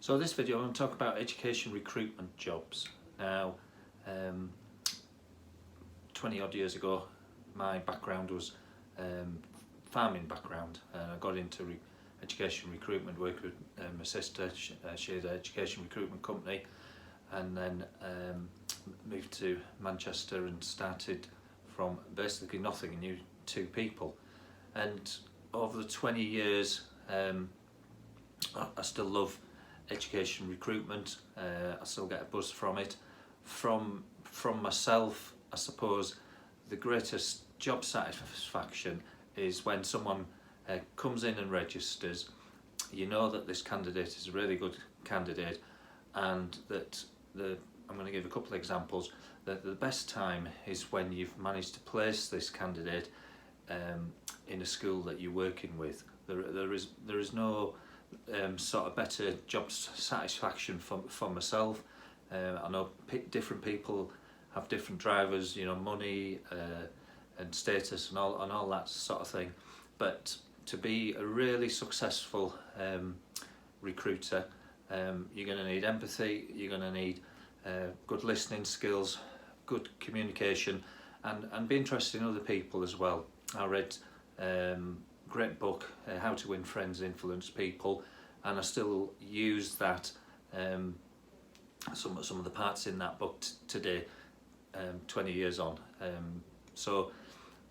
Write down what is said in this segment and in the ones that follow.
So this video I want to talk about education recruitment jobs. Now 20 odd years ago my background was farming background, and I got into education recruitment, worked with my sister. She had an education recruitment company, and then moved to Manchester and started from basically nothing and knew 2 people. And over the 20 years I still love education recruitment. I still get a buzz from it. From myself, I suppose the greatest job satisfaction is when someone comes in and registers. You know that this candidate is a really good candidate, and that I'm going to give a couple of examples. That the best time is when you've managed to place this candidate in a school that you're working with. There is no sort of better job satisfaction for myself. I know different people have different drivers, you know, money and status and all that sort of thing. But to be a really successful recruiter, you're going to need empathy. You're going to need good listening skills, good communication, and be interested in other people as well. I read great book, How to Win Friends, Influence People, and I still use that, some of the parts in that book today, 20 years on. So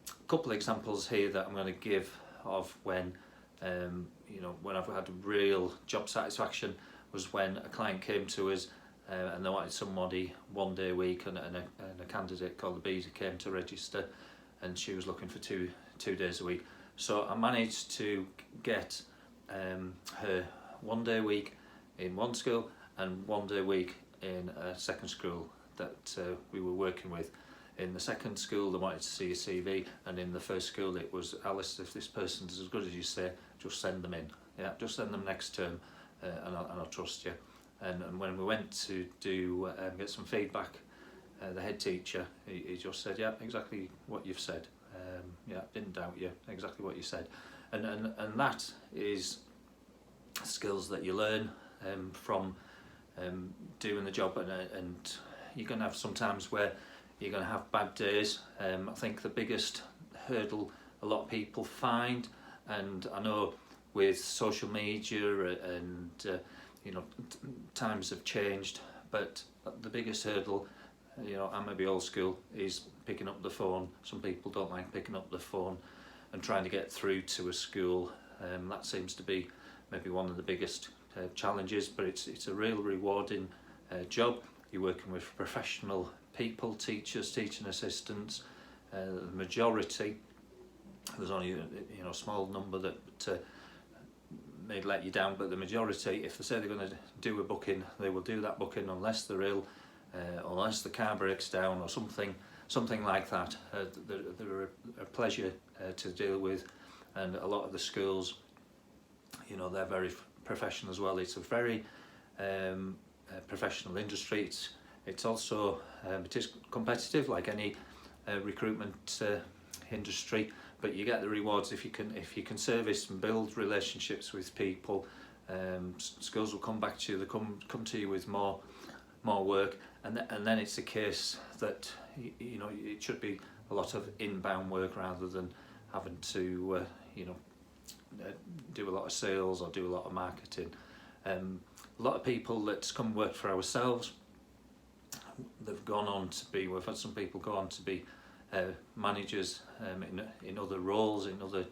a couple of examples here that I'm going to give of when when I've had real job satisfaction was when a client came to us and they wanted somebody 1 day a week, and a candidate called the Bees came to register, and she was looking for two days a week. So I managed to get her 1 day a week in one school and 1 day a week in a second school that we were working with. In the second school they wanted to see a CV, and in the first school it was, Alice, if this person's as good as you say, just send them in. Yeah, just send them next term, and I'll trust you. And when we went to do get some feedback, the head teacher, he just said, yeah, exactly what you've said. Yeah, didn't doubt you, exactly what you said. And that is skills that you learn from doing the job, and you're going to have some times where you're going to have bad days. I think the biggest hurdle a lot of people find, and I know with social media and times have changed, but the biggest hurdle, I may be old school, is picking up the phone. Some people don't like picking up the phone and trying to get through to a school. That seems to be maybe one of the biggest challenges, but it's a real rewarding job. You're working with professional people, teachers, teaching assistants. The majority, there's only a small number that may let you down, but the majority, if they say they're going to do a booking, they will do that booking unless they're ill, unless the car breaks down or something like that. They're a pleasure to deal with, and a lot of the schools, they're very professional as well. It's a very professional industry. It's also it is competitive like any recruitment industry, but you get the rewards if you can service and build relationships with people. Schools will come back to you. They come to you with more work, and then it's a case that it should be a lot of inbound work rather than having to do a lot of sales or do a lot of marketing. A lot of people that come work for ourselves, they've gone on to be, we've had some people go on to be managers in other roles, in other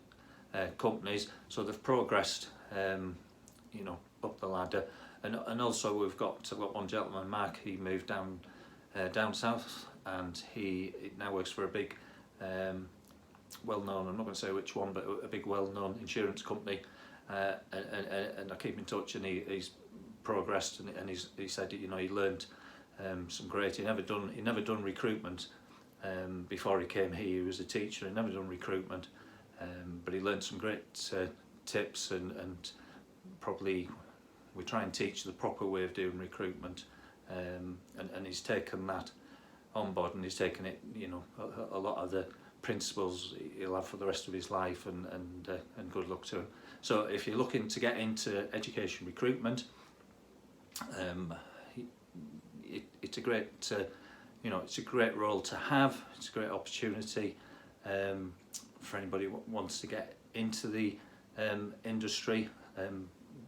companies, so they've progressed up the ladder. And also we've got one gentleman, Mark. He moved down south, and he now works for a big well-known, I'm not going to say which one, but a big well-known insurance company, and I keep in touch, and he's progressed, and he said he learned some great. He never done recruitment before he came here. He was a teacher. He never done recruitment, but he learned some great tips, and probably we try and teach the proper way of doing recruitment, and he's taken that on board, and he's taken it, a lot of the principles he'll have for the rest of his life, and good luck to him. So if you're looking to get into education recruitment, It's a great, it's a great role to have. It's a great opportunity for anybody who wants to get into the industry.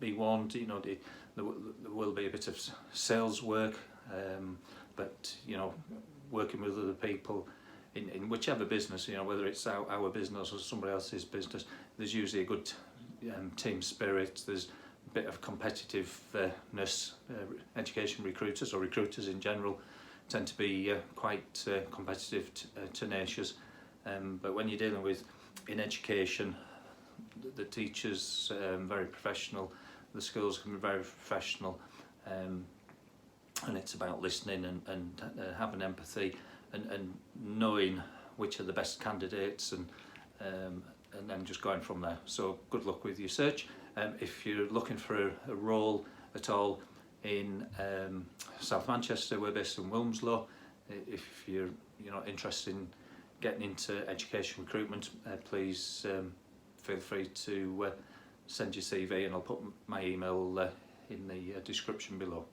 Be warned, there will be a bit of sales work, but working with other people in whichever business, whether it's our business or somebody else's business, there's usually a good team spirit. There's a bit of competitiveness. Education recruiters, or recruiters in general, tend to be quite competitive, tenacious. But when you're dealing with in education, the teachers very professional, the schools can be very professional, and it's about listening and having empathy and knowing which are the best candidates, and then just going from there. So good luck with your search. If you're looking for a role at all in South Manchester, we're based in Wilmslow. If you're interested in getting into education recruitment, please feel free to send your CV, and I'll put my email in the description below.